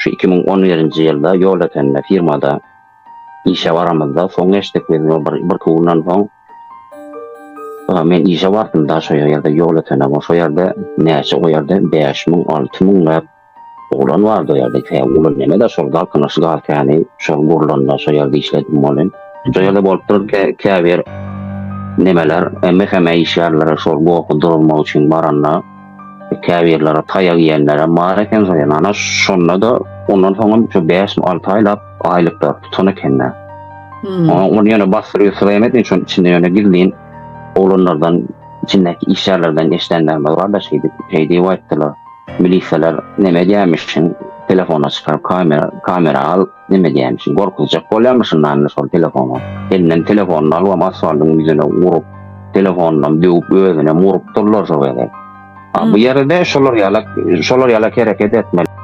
şu 2011-nji ýylda ýol etende firmada işe baramyzda soň eşdik bir kuwundan soň men işe bardym-da şo ýerde ýol etende şo ýerde näçe o ýerde 5.000 6.000 oglan bardy o ýerde. Ulan nemede şol dalkynyşy galkyny şol gurulanda şo ýerde işledim bolan. Şo ýerde bolup durup käbir nemeler MFM işlerlere şol gowy durulmak üçin baranlar käbirlere taýak ýenlere mareken soýan ana şonda da ondan soň şu 5-6 aýlykda tutan ekenler. Onu ýene bastyryp süremet üçin içinde ýene girdiň oğlanlardan içindeki işlerlerden eşlenler var da şeydi aýtdylar. Milisiyalar neme diýmişsin telefona çıkarıp kamera al neme diýmişsin gorkujak bolýarmyşyn şol telefonu. Elinden telefonuny alyp masalyň ýüzüne urup telefondan döwüp özüne murup durlar şo ýerde. Bu ýerde şolar ýalak hareket etmeli.